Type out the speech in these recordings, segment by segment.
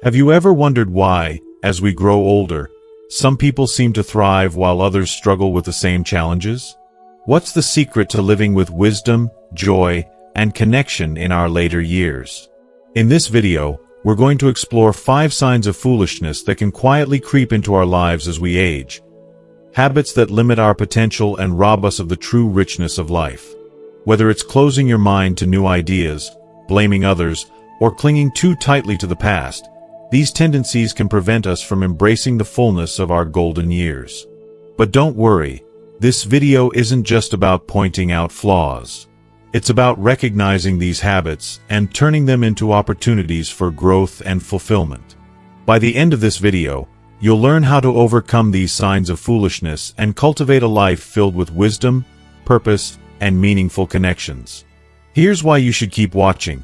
Have you ever wondered why, as we grow older, some people seem to thrive while others struggle with the same challenges? What's the secret to living with wisdom, joy, and connection in our later years? In this video, we're going to explore 5 signs of foolishness that can quietly creep into our lives as we age. Habits that limit our potential and rob us of the true richness of life. Whether it's closing your mind to new ideas, blaming others, or clinging too tightly to the past, these tendencies can prevent us from embracing the fullness of our golden years. But don't worry, this video isn't just about pointing out flaws. It's about recognizing these habits and turning them into opportunities for growth and fulfillment. By the end of this video, you'll learn how to overcome these signs of foolishness and cultivate a life filled with wisdom, purpose, and meaningful connections. Here's why you should keep watching.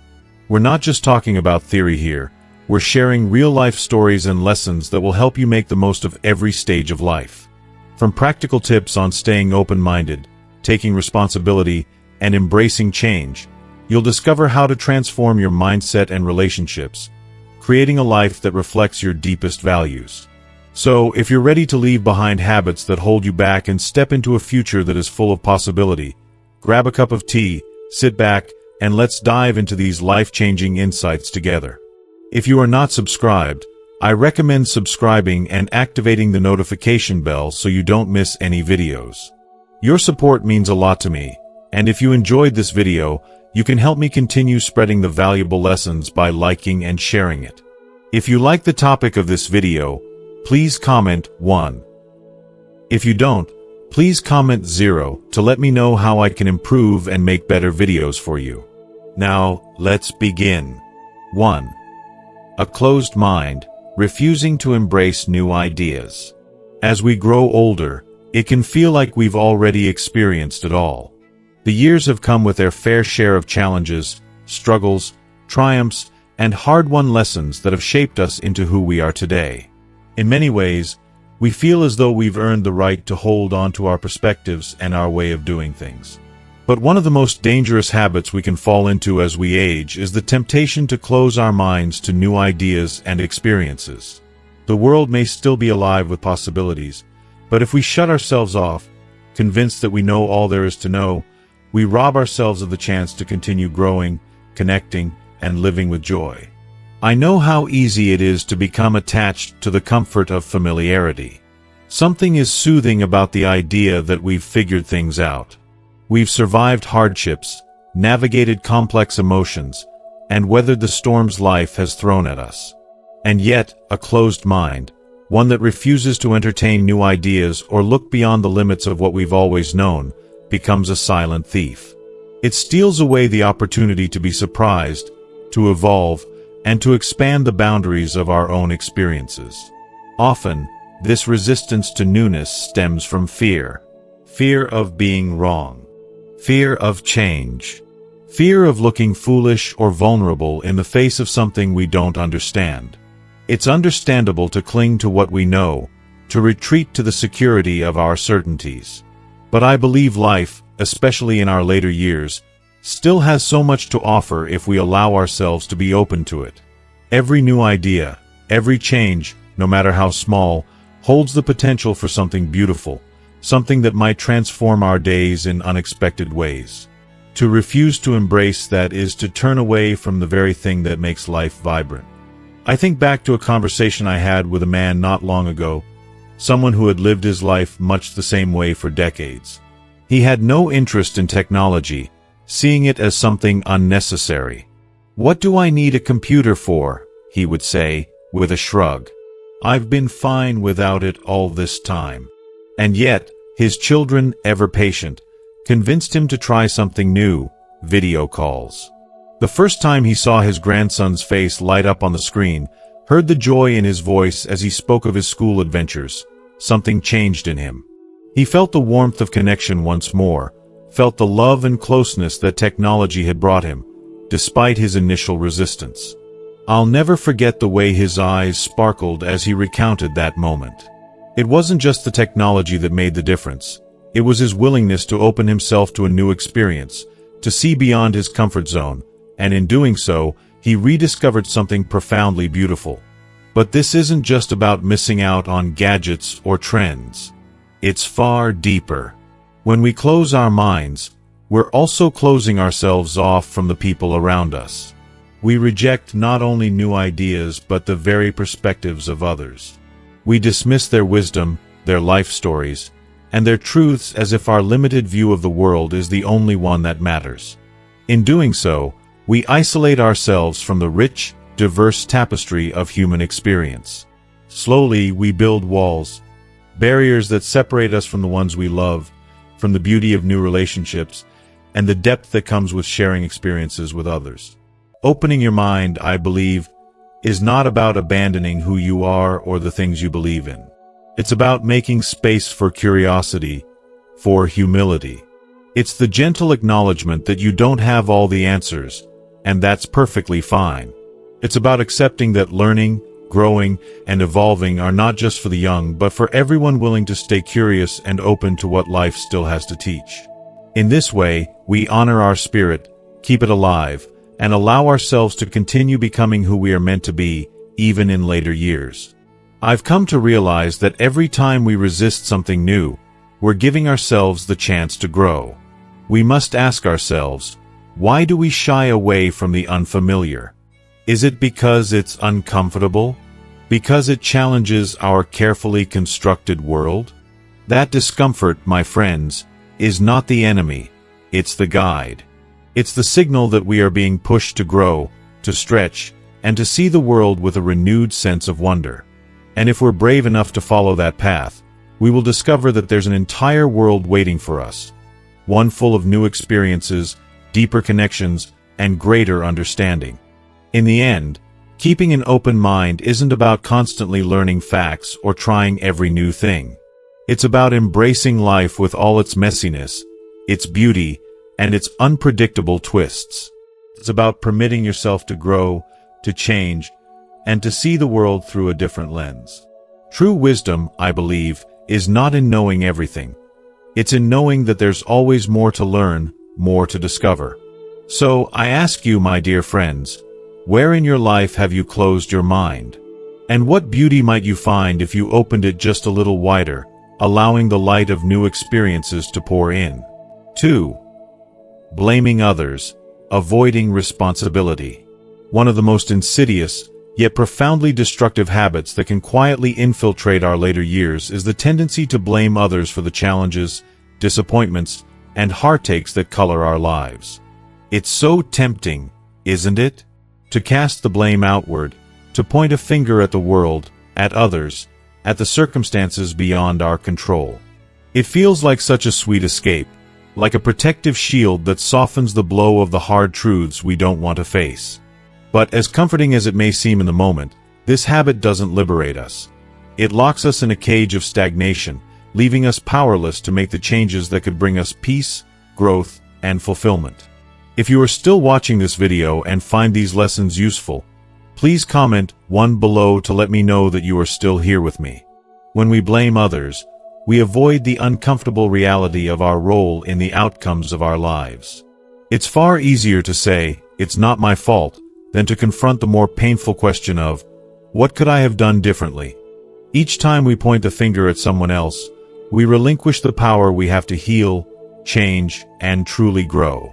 We're not just talking about theory here. We're sharing real-life stories and lessons that will help you make the most of every stage of life. From practical tips on staying open-minded, taking responsibility, and embracing change, you'll discover how to transform your mindset and relationships, creating a life that reflects your deepest values. So, if you're ready to leave behind habits that hold you back and step into a future that is full of possibility, grab a cup of tea, sit back, and let's dive into these life-changing insights together. If you are not subscribed, I recommend subscribing and activating the notification bell so you don't miss any videos. Your support means a lot to me, and if you enjoyed this video, you can help me continue spreading the valuable lessons by liking and sharing it. If you like the topic of this video, please comment 1. If you don't, please comment 0 to let me know how I can improve and make better videos for you. Now, let's begin. 1. A closed mind, refusing to embrace new ideas. As we grow older, it can feel like we've already experienced it all. The years have come with their fair share of challenges, struggles, triumphs, and hard-won lessons that have shaped us into who we are today. In many ways, we feel as though we've earned the right to hold on to our perspectives and our way of doing things. But one of the most dangerous habits we can fall into as we age is the temptation to close our minds to new ideas and experiences. The world may still be alive with possibilities, but if we shut ourselves off, convinced that we know all there is to know, we rob ourselves of the chance to continue growing, connecting, and living with joy. I know how easy it is to become attached to the comfort of familiarity. Something is soothing about the idea that we've figured things out. We've survived hardships, navigated complex emotions, and weathered the storms life has thrown at us. And yet, a closed mind, one that refuses to entertain new ideas or look beyond the limits of what we've always known, becomes a silent thief. It steals away the opportunity to be surprised, to evolve, and to expand the boundaries of our own experiences. Often, this resistance to newness stems from fear. Fear of being wrong. Fear of change. Fear of looking foolish or vulnerable in the face of something we don't understand. It's understandable to cling to what we know, to retreat to the security of our certainties. But I believe life, especially in our later years, still has so much to offer if we allow ourselves to be open to it. Every new idea, every change, no matter how small, holds the potential for something beautiful, something that might transform our days in unexpected ways. To refuse to embrace that is to turn away from the very thing that makes life vibrant. I think back to a conversation I had with a man not long ago, someone who had lived his life much the same way for decades. He had no interest in technology, seeing it as something unnecessary. "What do I need a computer for?" he would say, with a shrug. "I've been fine without it all this time." And yet, his children, ever patient, convinced him to try something new: video calls. The first time he saw his grandson's face light up on the screen, heard the joy in his voice as he spoke of his school adventures, something changed in him. He felt the warmth of connection once more, felt the love and closeness that technology had brought him, despite his initial resistance. I'll never forget the way his eyes sparkled as he recounted that moment. It wasn't just the technology that made the difference. It was his willingness to open himself to a new experience, to see beyond his comfort zone, and in doing so, he rediscovered something profoundly beautiful. But this isn't just about missing out on gadgets or trends. It's far deeper. When we close our minds, we're also closing ourselves off from the people around us. We reject not only new ideas but the very perspectives of others. We dismiss their wisdom, their life stories, and their truths as if our limited view of the world is the only one that matters. In doing so, we isolate ourselves from the rich, diverse tapestry of human experience. Slowly, we build walls, barriers that separate us from the ones we love, from the beauty of new relationships, and the depth that comes with sharing experiences with others. Opening your mind, I believe, is not about abandoning who you are or the things you believe in. It's about making space for curiosity, for humility. It's the gentle acknowledgement that you don't have all the answers, and that's perfectly fine. It's about accepting that learning, growing, and evolving are not just for the young but for everyone willing to stay curious and open to what life still has to teach. In this way, we honor our spirit, keep it alive, and allow ourselves to continue becoming who we are meant to be, even in later years. I've come to realize that every time we resist something new, we're giving ourselves the chance to grow. We must ask ourselves, why do we shy away from the unfamiliar? Is it because it's uncomfortable? Because it challenges our carefully constructed world? That discomfort, my friends, is not the enemy, it's the guide. It's the signal that we are being pushed to grow, to stretch, and to see the world with a renewed sense of wonder. And if we're brave enough to follow that path, we will discover that there's an entire world waiting for us. One full of new experiences, deeper connections, and greater understanding. In the end, keeping an open mind isn't about constantly learning facts or trying every new thing. It's about embracing life with all its messiness, its beauty, and its unpredictable twists. It's about permitting yourself to grow, to change, and to see the world through a different lens. True wisdom, I believe, is not in knowing everything. It's in knowing that there's always more to learn, more to discover. So, I ask you, my dear friends, where in your life have you closed your mind? And what beauty might you find if you opened it just a little wider, allowing the light of new experiences to pour in? 2. Blaming others, avoiding responsibility. One of the most insidious, yet profoundly destructive habits that can quietly infiltrate our later years is the tendency to blame others for the challenges, disappointments, and heartaches that color our lives. It's so tempting, isn't it? To cast the blame outward, to point a finger at the world, at others, at the circumstances beyond our control. It feels like such a sweet escape, like a protective shield that softens the blow of the hard truths we don't want to face. But as comforting as it may seem in the moment, this habit doesn't liberate us. It locks us in a cage of stagnation, leaving us powerless to make the changes that could bring us peace, growth, and fulfillment. If you are still watching this video and find these lessons useful, please comment 1 below to let me know that you are still here with me. When we blame others, we avoid the uncomfortable reality of our role in the outcomes of our lives. It's far easier to say, "It's not my fault," than to confront the more painful question of, "What could I have done differently?" Each time we point the finger at someone else, we relinquish the power we have to heal, change, and truly grow.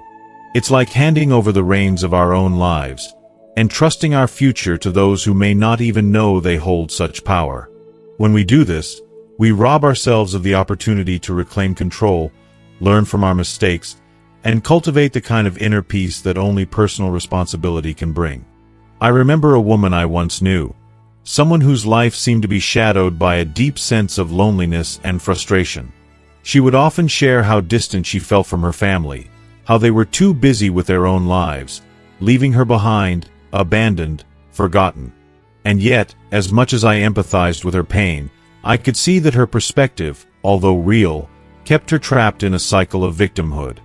It's like handing over the reins of our own lives, and trusting our future to those who may not even know they hold such power. When we do this, we rob ourselves of the opportunity to reclaim control, learn from our mistakes, and cultivate the kind of inner peace that only personal responsibility can bring. I remember a woman I once knew, someone whose life seemed to be shadowed by a deep sense of loneliness and frustration. She would often share how distant she felt from her family, how they were too busy with their own lives, leaving her behind, abandoned, forgotten. And yet, as much as I empathized with her pain, I could see that her perspective, although real, kept her trapped in a cycle of victimhood.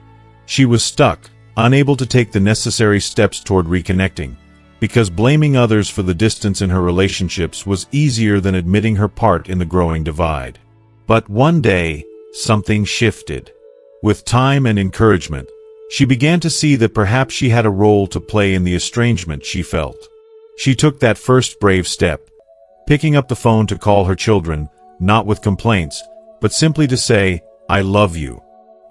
She was stuck, unable to take the necessary steps toward reconnecting, because blaming others for the distance in her relationships was easier than admitting her part in the growing divide. But one day, something shifted. With time and encouragement, she began to see that perhaps she had a role to play in the estrangement she felt. She took that first brave step, picking up the phone to call her children, not with complaints, but simply to say, "I love you."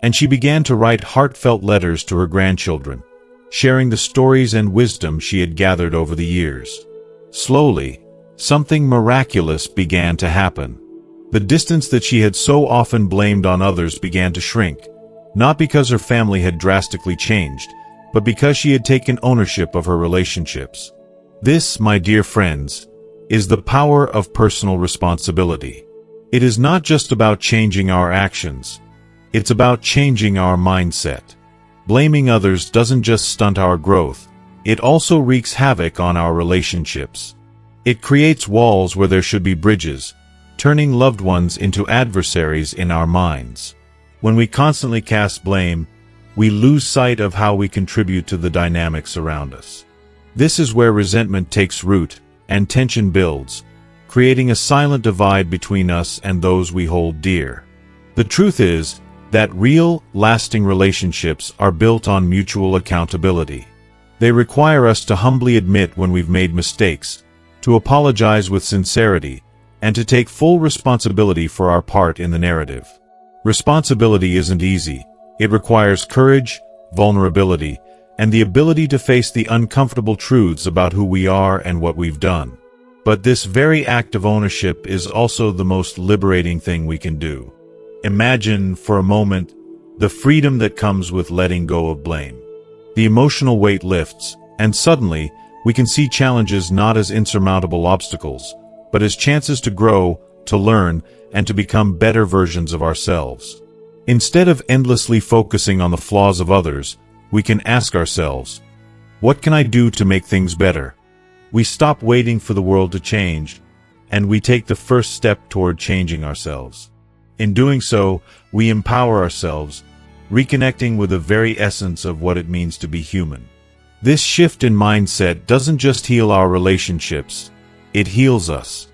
And she began to write heartfelt letters to her grandchildren, sharing the stories and wisdom she had gathered over the years. Slowly, something miraculous began to happen. The distance that she had so often blamed on others began to shrink, not because her family had drastically changed, but because she had taken ownership of her relationships. This, my dear friends, is the power of personal responsibility. It is not just about changing our actions. It's about changing our mindset. Blaming others doesn't just stunt our growth, it also wreaks havoc on our relationships. It creates walls where there should be bridges, turning loved ones into adversaries in our minds. When we constantly cast blame, we lose sight of how we contribute to the dynamics around us. This is where resentment takes root and tension builds, creating a silent divide between us and those we hold dear. The truth is that real, lasting relationships are built on mutual accountability. They require us to humbly admit when we've made mistakes, to apologize with sincerity, and to take full responsibility for our part in the narrative. Responsibility isn't easy. It requires courage, vulnerability, and the ability to face the uncomfortable truths about who we are and what we've done. But this very act of ownership is also the most liberating thing we can do. Imagine, for a moment, the freedom that comes with letting go of blame. The emotional weight lifts, and suddenly, we can see challenges not as insurmountable obstacles, but as chances to grow, to learn, and to become better versions of ourselves. Instead of endlessly focusing on the flaws of others, we can ask ourselves, what can I do to make things better? We stop waiting for the world to change, and we take the first step toward changing ourselves. In doing so, we empower ourselves, reconnecting with the very essence of what it means to be human. This shift in mindset doesn't just heal our relationships, it heals us.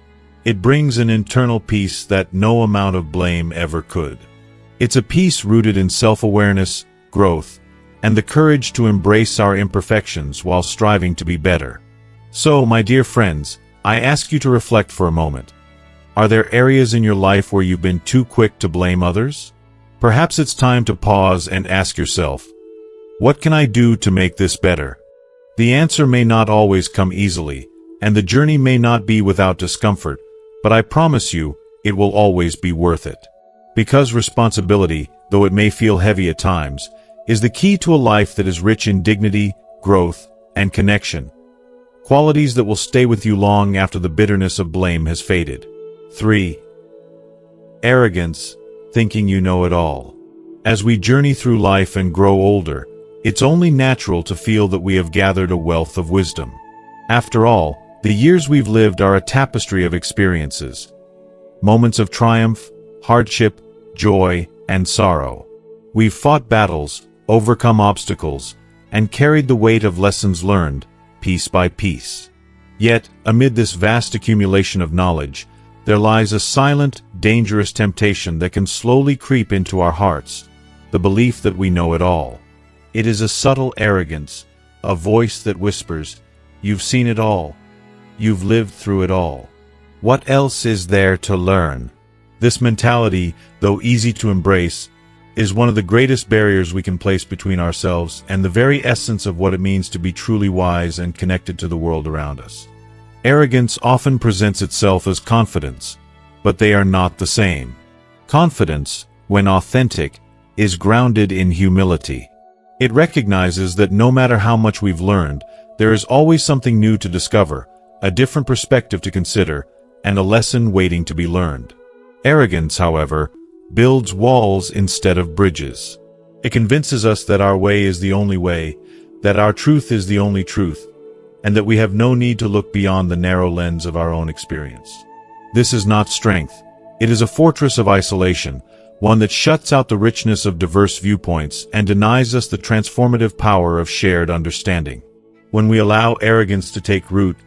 It brings an internal peace that no amount of blame ever could. It's a peace rooted in self-awareness, growth, and the courage to embrace our imperfections while striving to be better. So, my dear friends, I ask you to reflect for a moment. Are there areas in your life where you've been too quick to blame others? Perhaps it's time to pause and ask yourself, what can I do to make this better? The answer may not always come easily, and the journey may not be without discomfort, but I promise you, it will always be worth it. Because responsibility, though it may feel heavy at times, is the key to a life that is rich in dignity, growth, and connection. Qualities that will stay with you long after the bitterness of blame has faded. 3. Arrogance, thinking you know it all. As we journey through life and grow older, it's only natural to feel that we have gathered a wealth of wisdom. After all, the years we've lived are a tapestry of experiences. Moments of triumph, hardship, joy, and sorrow. We've fought battles, overcome obstacles, and carried the weight of lessons learned, piece by piece. Yet, amid this vast accumulation of knowledge, there lies a silent, dangerous temptation that can slowly creep into our hearts, the belief that we know it all. It is a subtle arrogance, a voice that whispers, "You've seen it all. You've lived through it all. What else is there to learn?" This mentality, though easy to embrace, is one of the greatest barriers we can place between ourselves and the very essence of what it means to be truly wise and connected to the world around us. Arrogance often presents itself as confidence, but they are not the same. Confidence, when authentic, is grounded in humility. It recognizes that no matter how much we've learned, there is always something new to discover, a different perspective to consider, and a lesson waiting to be learned. Arrogance, however, builds walls instead of bridges. It convinces us that our way is the only way, that our truth is the only truth, and that we have no need to look beyond the narrow lens of our own experience. This is not strength. It is a fortress of isolation, one that shuts out the richness of diverse viewpoints and denies us the transformative power of shared understanding. When we allow arrogance to take root,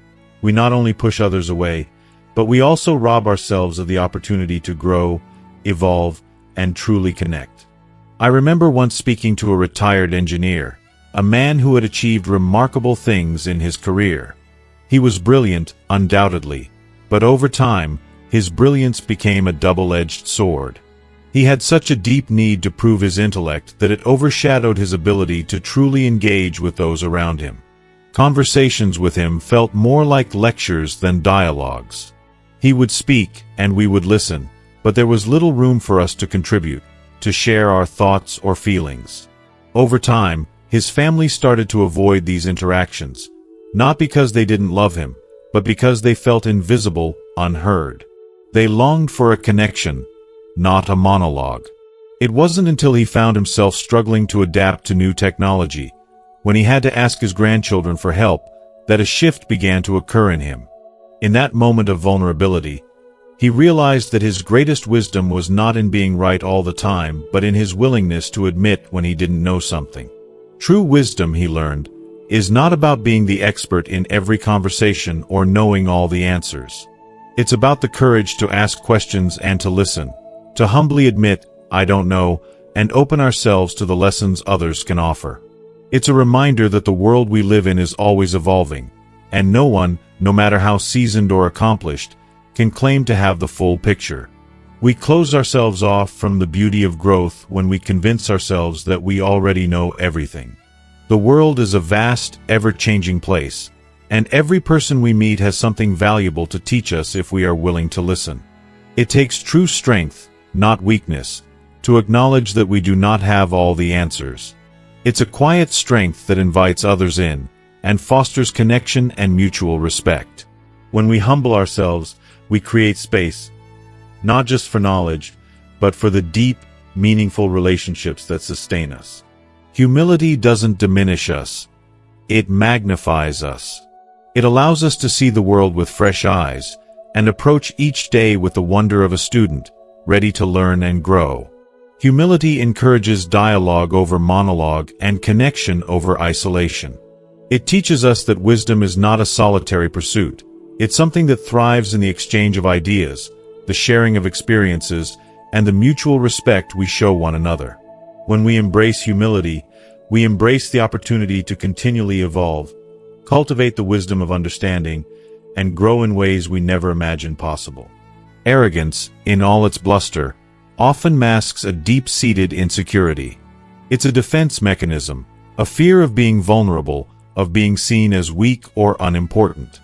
we not only push others away, but we also rob ourselves of the opportunity to grow, evolve, and truly connect. I remember once speaking to a retired engineer, a man who had achieved remarkable things in his career. He was brilliant, undoubtedly, But over time, his brilliance became a double-edged sword. He had such a deep need to prove his intellect that it overshadowed his ability to truly engage with those around him. Conversations with him felt more like lectures than dialogues. He would speak, and we would listen, but there was little room for us to contribute, to share our thoughts or feelings. Over time, his family started to avoid these interactions, not because they didn't love him, but because they felt invisible, unheard. They longed for a connection, not a monologue. It wasn't until he found himself struggling to adapt to new technology, when he had to ask his grandchildren for help, that a shift began to occur in him. In that moment of vulnerability, he realized that his greatest wisdom was not in being right all the time, but in his willingness to admit when he didn't know something. True wisdom, he learned, is not about being the expert in every conversation or knowing all the answers. It's about the courage to ask questions and to listen, to humbly admit, "I don't know," and open ourselves to the lessons others can offer. It's a reminder that the world we live in is always evolving, and no one, no matter how seasoned or accomplished, can claim to have the full picture. We close ourselves off from the beauty of growth when we convince ourselves that we already know everything. The world is a vast, ever-changing place, and every person we meet has something valuable to teach us if we are willing to listen. It takes true strength, not weakness, to acknowledge that we do not have all the answers. It's a quiet strength that invites others in, and fosters connection and mutual respect. When we humble ourselves, we create space, not just for knowledge, but for the deep, meaningful relationships that sustain us. Humility doesn't diminish us. It magnifies us. It allows us to see the world with fresh eyes, and approach each day with the wonder of a student, ready to learn and grow. Humility encourages dialogue over monologue and connection over isolation. It teaches us that wisdom is not a solitary pursuit. It's something that thrives in the exchange of ideas, the sharing of experiences, and the mutual respect we show one another. When we embrace humility, we embrace the opportunity to continually evolve, cultivate the wisdom of understanding, and grow in ways we never imagined possible. Arrogance, in all its bluster, often masks a deep-seated insecurity. It's a defense mechanism, a fear of being vulnerable, of being seen as weak or unimportant.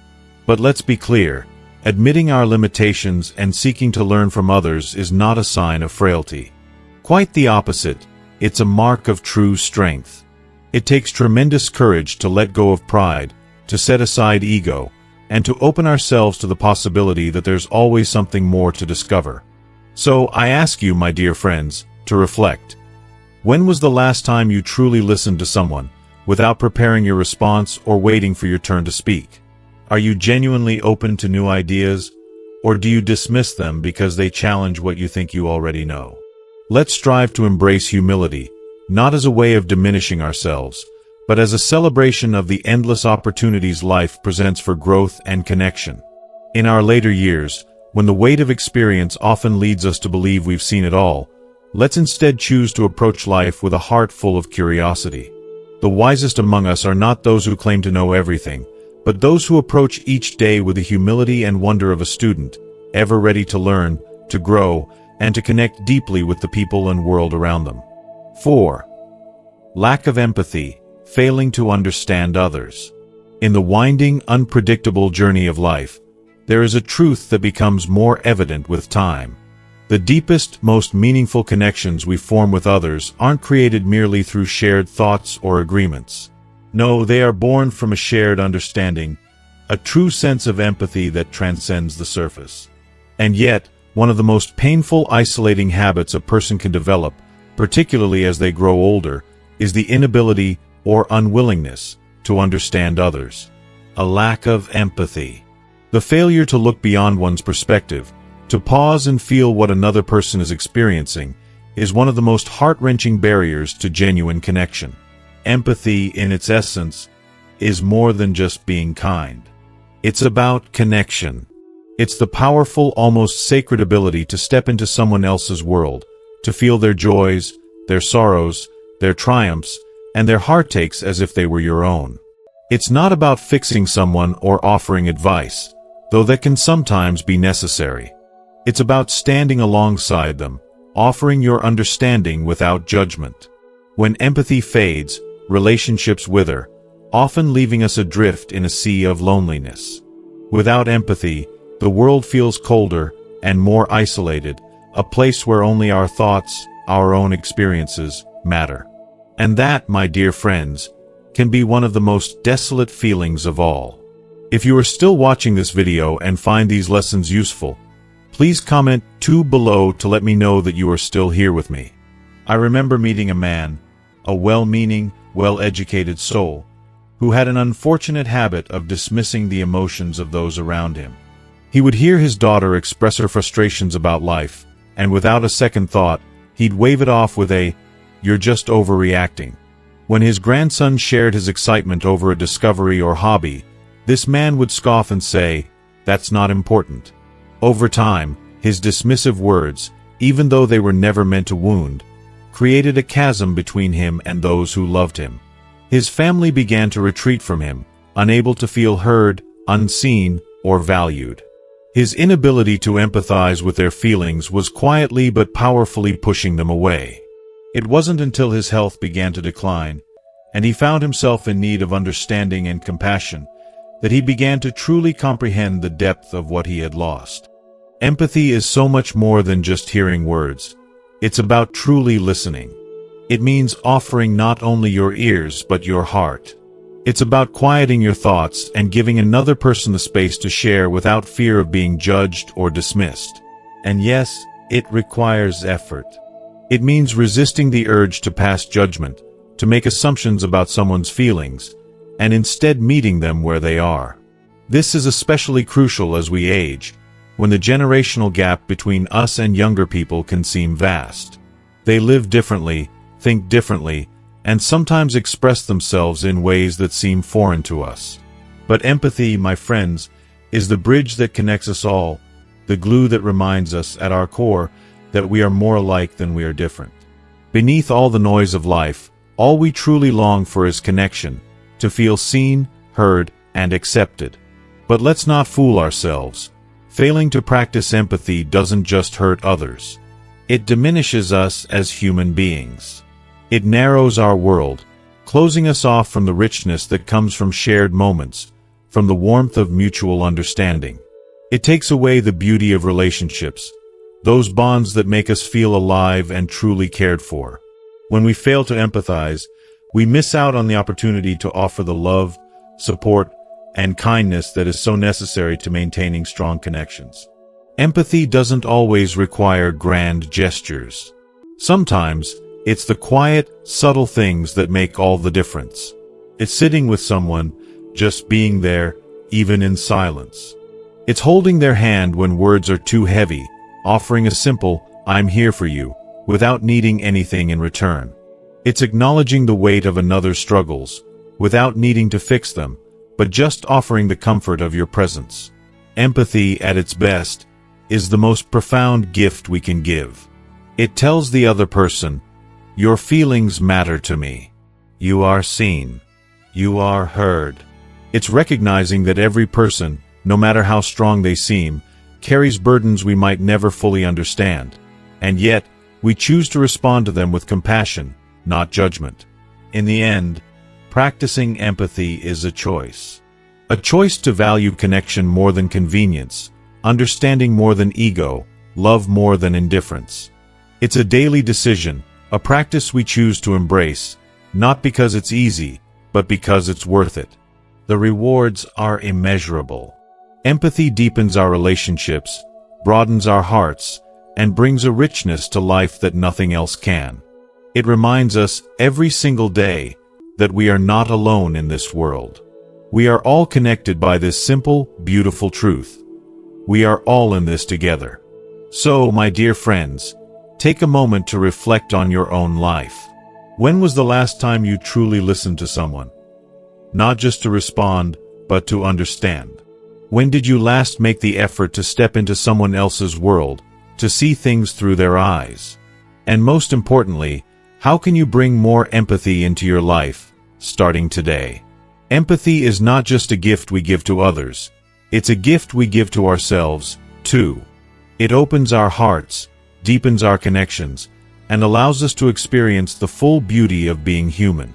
But let's be clear, admitting our limitations and seeking to learn from others is not a sign of frailty. Quite the opposite, it's a mark of true strength. It takes tremendous courage to let go of pride, to set aside ego, and to open ourselves to the possibility that there's always something more to discover. So I ask you, my dear friends, to reflect. When was the last time you truly listened to someone, without preparing your response or waiting for your turn to speak? Are you genuinely open to new ideas, or do you dismiss them because they challenge what you think you already know? Let's strive to embrace humility, not as a way of diminishing ourselves, but as a celebration of the endless opportunities life presents for growth and connection. In our later years, when the weight of experience often leads us to believe we've seen it all, let's instead choose to approach life with a heart full of curiosity. The wisest among us are not those who claim to know everything, but those who approach each day with the humility and wonder of a student, ever ready to learn, to grow, and to connect deeply with the people and world around them. 4. Lack of empathy, failing to understand others. In the winding, unpredictable journey of life, there is a truth that becomes more evident with time. The deepest, most meaningful connections we form with others aren't created merely through shared thoughts or agreements. No, they are born from a shared understanding, a true sense of empathy that transcends the surface. And yet, one of the most painful, isolating habits a person can develop, particularly as they grow older, is the inability or unwillingness to understand others. A lack of empathy. The failure to look beyond one's perspective, to pause and feel what another person is experiencing, is one of the most heart-wrenching barriers to genuine connection. Empathy, in its essence, is more than just being kind. It's about connection. It's the powerful, almost sacred ability to step into someone else's world, to feel their joys, their sorrows, their triumphs, and their heartaches as if they were your own. It's not about fixing someone or offering advice, though that can sometimes be necessary. It's about standing alongside them, offering your understanding without judgment. When empathy fades, relationships wither, often leaving us adrift in a sea of loneliness. Without empathy, the world feels colder and more isolated, a place where only our thoughts, our own experiences, matter. And that, my dear friends, can be one of the most desolate feelings of all. If you are still watching this video and find these lessons useful, please comment 2 below to let me know that you are still here with me. I remember meeting a man, a well-meaning, well-educated soul, who had an unfortunate habit of dismissing the emotions of those around him. He would hear his daughter express her frustrations about life, and without a second thought, he'd wave it off with a, "You're just overreacting." When his grandson shared his excitement over a discovery or hobby, this man would scoff and say, "That's not important." Over time, his dismissive words, even though they were never meant to wound, created a chasm between him and those who loved him. His family began to retreat from him, unable to feel heard, unseen, or valued. His inability to empathize with their feelings was quietly but powerfully pushing them away. It wasn't until his health began to decline, and he found himself in need of understanding and compassion, that he began to truly comprehend the depth of what he had lost. Empathy is so much more than just hearing words. It's about truly listening. It means offering not only your ears but your heart. It's about quieting your thoughts and giving another person the space to share without fear of being judged or dismissed. And yes, it requires effort. It means resisting the urge to pass judgment, to make assumptions about someone's feelings, and instead meeting them where they are. This is especially crucial as we age, when the generational gap between us and younger people can seem vast. They live differently, think differently, and sometimes express themselves in ways that seem foreign to us. But empathy, my friends, is the bridge that connects us all, the glue that reminds us, at our core, that we are more alike than we are different. Beneath all the noise of life, all we truly long for is connection, to feel seen, heard, and accepted. But let's not fool ourselves. Failing to practice empathy doesn't just hurt others. It diminishes us as human beings. It narrows our world, closing us off from the richness that comes from shared moments, from the warmth of mutual understanding. It takes away the beauty of relationships, those bonds that make us feel alive and truly cared for. When we fail to empathize, we miss out on the opportunity to offer the love, support, and kindness that is so necessary to maintaining strong connections. Empathy doesn't always require grand gestures. Sometimes, it's the quiet, subtle things that make all the difference. It's sitting with someone, just being there, even in silence. It's holding their hand when words are too heavy, offering a simple, "I'm here for you," without needing anything in return. It's acknowledging the weight of another's struggles, without needing to fix them, but just offering the comfort of your presence. Empathy, at its best, is the most profound gift we can give. It tells the other person, "Your feelings matter to me. You are seen. You are heard." It's recognizing that every person, no matter how strong they seem, carries burdens we might never fully understand, and yet, we choose to respond to them with compassion, not judgment. In the end, practicing empathy is a choice. A choice to value connection more than convenience, understanding more than ego, love more than indifference. It's a daily decision, a practice we choose to embrace, not because it's easy, but because it's worth it. The rewards are immeasurable. Empathy deepens our relationships, broadens our hearts, and brings a richness to life that nothing else can. It reminds us every single day that we are not alone in this world. We are all connected by this simple, beautiful truth. We are all in this together. So, my dear friends, take a moment to reflect on your own life. When was the last time you truly listened to someone? Not just to respond, but to understand. When did you last make the effort to step into someone else's world, to see things through their eyes? And most importantly, how can you bring more empathy into your life, starting today? Empathy is not just a gift we give to others. It's a gift we give to ourselves, too. It opens our hearts, deepens our connections, and allows us to experience the full beauty of being human.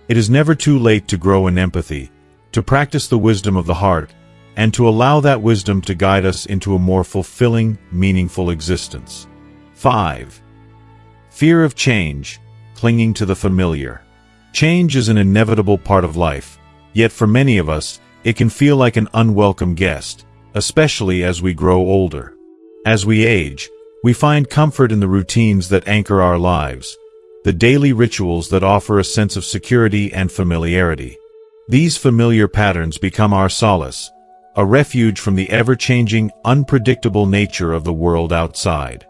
It is never too late to grow in empathy, to practice the wisdom of the heart, and to allow that wisdom to guide us into a more fulfilling, meaningful existence. 5. Fear of change, clinging to the familiar. Change is an inevitable part of life, yet for many of us, it can feel like an unwelcome guest, especially as we grow older. As we age, we find comfort in the routines that anchor our lives, the daily rituals that offer a sense of security and familiarity. These familiar patterns become our solace, a refuge from the ever-changing, unpredictable nature of the world outside.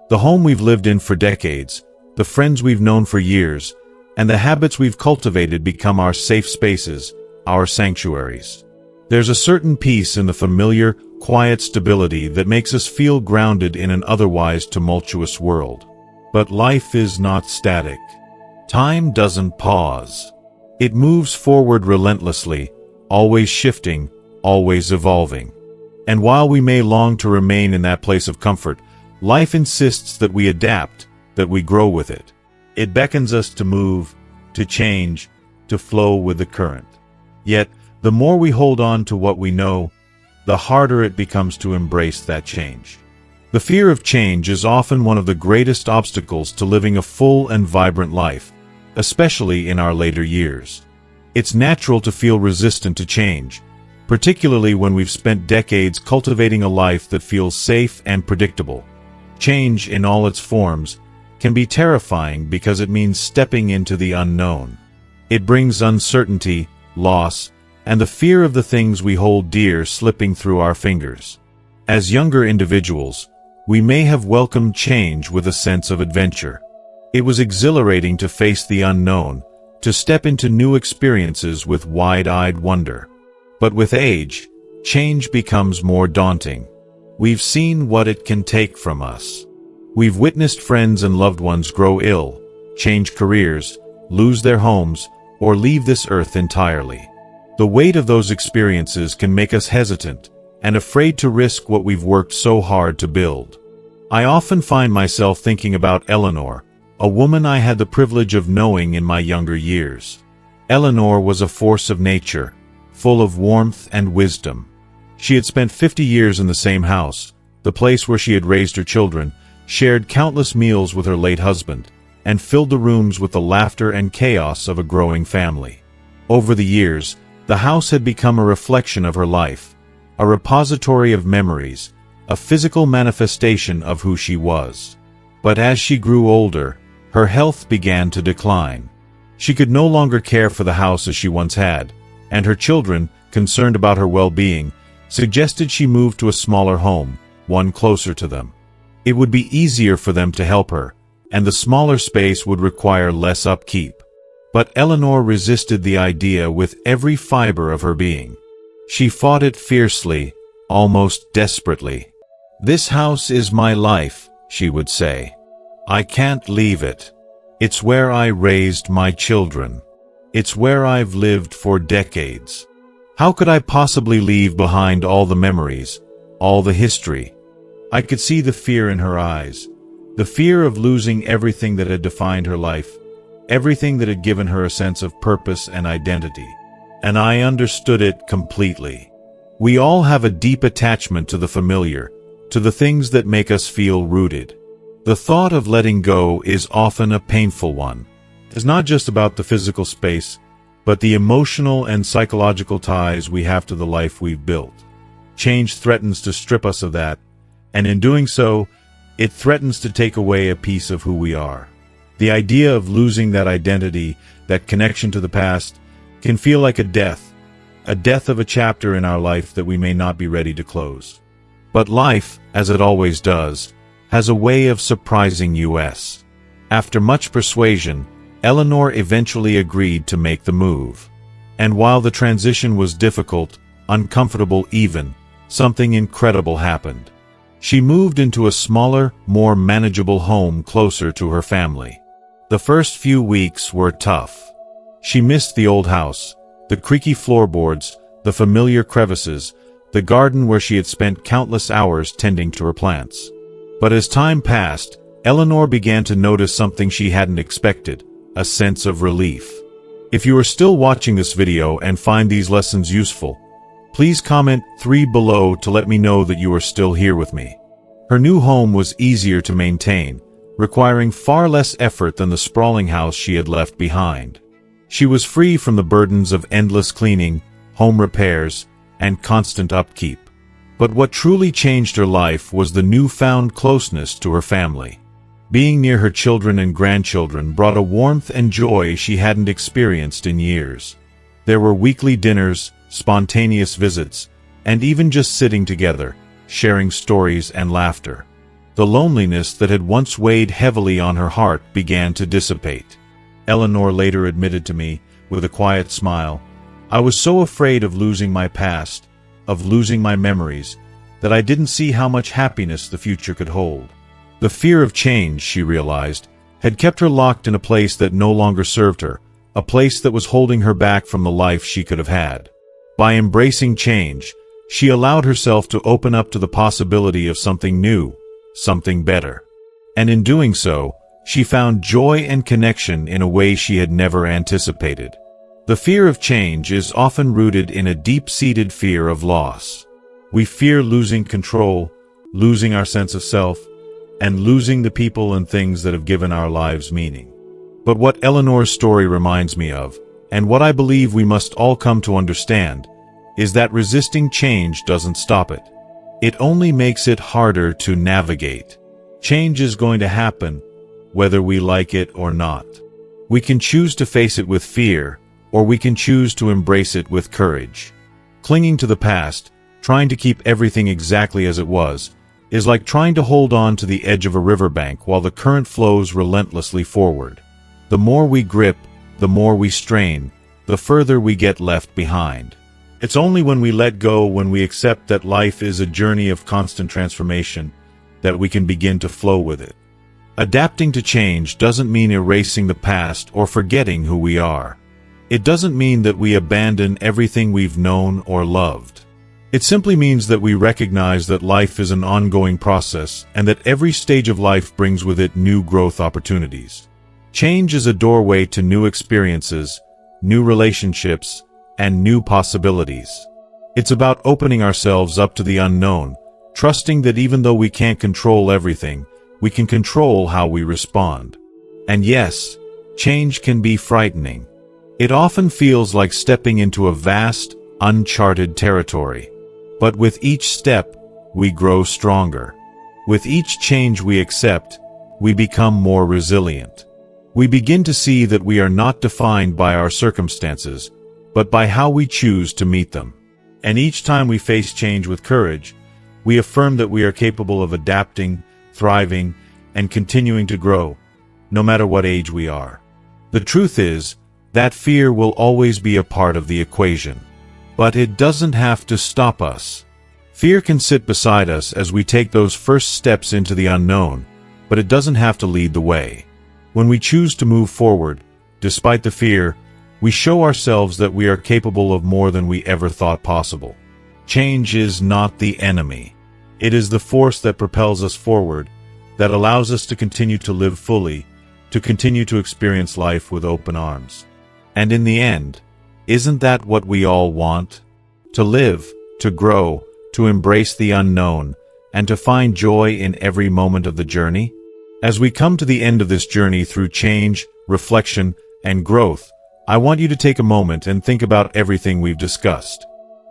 The home we've lived in for decades, the friends we've known for years, and the habits we've cultivated become our safe spaces, our sanctuaries. There's a certain peace in the familiar, quiet stability that makes us feel grounded in an otherwise tumultuous world. But life is not static. Time doesn't pause. It moves forward relentlessly, always shifting, always evolving. And while we may long to remain in that place of comfort, life insists that we adapt, that we grow with it. It beckons us to move, to change, to flow with the current. Yet, the more we hold on to what we know, the harder it becomes to embrace that change. The fear of change is often one of the greatest obstacles to living a full and vibrant life, especially in our later years. It's natural to feel resistant to change, particularly when we've spent decades cultivating a life that feels safe and predictable. Change, in all its forms, can be terrifying because it means stepping into the unknown. It brings uncertainty, loss, and the fear of the things we hold dear slipping through our fingers. As younger individuals, we may have welcomed change with a sense of adventure. It was exhilarating to face the unknown, to step into new experiences with wide-eyed wonder. But with age, change becomes more daunting. We've seen what it can take from us. We've witnessed friends and loved ones grow ill, change careers, lose their homes, or leave this earth entirely. The weight of those experiences can make us hesitant and afraid to risk what we've worked so hard to build. I often find myself thinking about Eleanor, a woman I had the privilege of knowing in my younger years. Eleanor was a force of nature, full of warmth and wisdom. She had spent 50 years in the same house, the place where she had raised her children, shared countless meals with her late husband, and filled the rooms with the laughter and chaos of a growing family. Over the years, the house had become a reflection of her life, a repository of memories, a physical manifestation of who she was. But as she grew older, her health began to decline. She could no longer care for the house as she once had, and her children, concerned about her well-being, suggested she move to a smaller home, one closer to them. It would be easier for them to help her, and the smaller space would require less upkeep. But Eleanor resisted the idea with every fiber of her being. She fought it fiercely, almost desperately. "This house is my life," she would say. "I can't leave it. It's where I raised my children. It's where I've lived for decades. How could I possibly leave behind all the memories, all the history?" I could see the fear in her eyes, the fear of losing everything that had defined her life, everything that had given her a sense of purpose and identity. And I understood it completely. We all have a deep attachment to the familiar, to the things that make us feel rooted. The thought of letting go is often a painful one. It's not just about the physical space, but the emotional and psychological ties we have to the life we've built. Change threatens to strip us of that, and in doing so, it threatens to take away a piece of who we are. The idea of losing that identity, that connection to the past, can feel like a death of a chapter in our life that we may not be ready to close. But life, as it always does, has a way of surprising us. After much persuasion, Eleanor eventually agreed to make the move. And while the transition was difficult, uncomfortable even, something incredible happened. She moved into a smaller, more manageable home closer to her family. The first few weeks were tough. She missed the old house, the creaky floorboards, the familiar crevices, the garden where she had spent countless hours tending to her plants. But as time passed, Eleanor began to notice something she hadn't expected, a sense of relief. If you are still watching this video and find these lessons useful, please comment 3 below to let me know that you are still here with me. Her new home was easier to maintain, requiring far less effort than the sprawling house she had left behind. She was free from the burdens of endless cleaning, home repairs, and constant upkeep. But what truly changed her life was the newfound closeness to her family. Being near her children and grandchildren brought a warmth and joy she hadn't experienced in years. There were weekly dinners, spontaneous visits, and even just sitting together, sharing stories and laughter. The loneliness that had once weighed heavily on her heart began to dissipate. Eleanor later admitted to me, with a quiet smile, "I was so afraid of losing my past, of losing my memories, that I didn't see how much happiness the future could hold." The fear of change, she realized, had kept her locked in a place that no longer served her, a place that was holding her back from the life she could have had. By embracing change, she allowed herself to open up to the possibility of something new, something better. And in doing so, she found joy and connection in a way she had never anticipated. The fear of change is often rooted in a deep-seated fear of loss. We fear losing control, losing our sense of self, and losing the people and things that have given our lives meaning. But what Eleanor's story reminds me of, and what I believe we must all come to understand, is that resisting change doesn't stop it. It only makes it harder to navigate. Change is going to happen, whether we like it or not. We can choose to face it with fear, or we can choose to embrace it with courage. Clinging to the past, trying to keep everything exactly as it was, is like trying to hold on to the edge of a riverbank while the current flows relentlessly forward. The more we grip, the more we strain, the further we get left behind. It's only when we let go, when we accept that life is a journey of constant transformation, that we can begin to flow with it. Adapting to change doesn't mean erasing the past or forgetting who we are. It doesn't mean that we abandon everything we've known or loved. It simply means that we recognize that life is an ongoing process and that every stage of life brings with it new growth opportunities. Change is a doorway to new experiences, new relationships, and new possibilities. It's about opening ourselves up to the unknown, trusting that even though we can't control everything, we can control how we respond. And yes, change can be frightening. It often feels like stepping into a vast, uncharted territory. But with each step, we grow stronger. With each change we accept, we become more resilient. We begin to see that we are not defined by our circumstances, but by how we choose to meet them. And each time we face change with courage, we affirm that we are capable of adapting, thriving, and continuing to grow, no matter what age we are. The truth is, that fear will always be a part of the equation. But it doesn't have to stop us. Fear can sit beside us as we take those first steps into the unknown, but it doesn't have to lead the way. When we choose to move forward, despite the fear, we show ourselves that we are capable of more than we ever thought possible. Change is not the enemy. It is the force that propels us forward, that allows us to continue to live fully, to continue to experience life with open arms. And in the end, isn't that what we all want? To live, to grow, to embrace the unknown, and to find joy in every moment of the journey? As we come to the end of this journey through change, reflection, and growth, I want you to take a moment and think about everything we've discussed.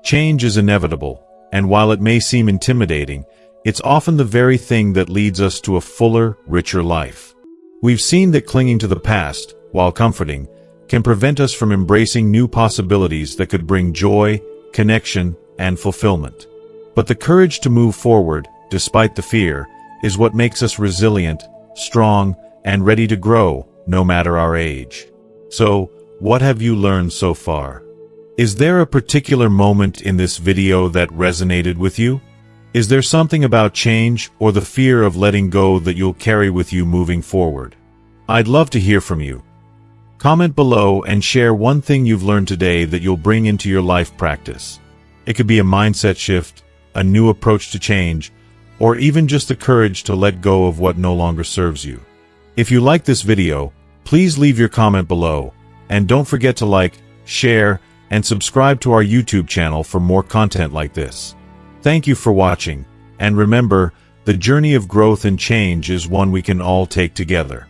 Change is inevitable, and while it may seem intimidating, it's often the very thing that leads us to a fuller, richer life. We've seen that clinging to the past, while comforting, can prevent us from embracing new possibilities that could bring joy, connection, and fulfillment. But the courage to move forward, despite the fear, is what makes us resilient, strong, and ready to grow, no matter our age. So, what have you learned so far? Is there a particular moment in this video that resonated with you? Is there something about change or the fear of letting go that you'll carry with you moving forward? I'd love to hear from you. Comment below and share one thing you've learned today that you'll bring into your life practice. It could be a mindset shift, a new approach to change, or even just the courage to let go of what no longer serves you. If you like this video, please leave your comment below, and don't forget to like, share, and subscribe to our YouTube channel for more content like this. Thank you for watching, and remember, the journey of growth and change is one we can all take together.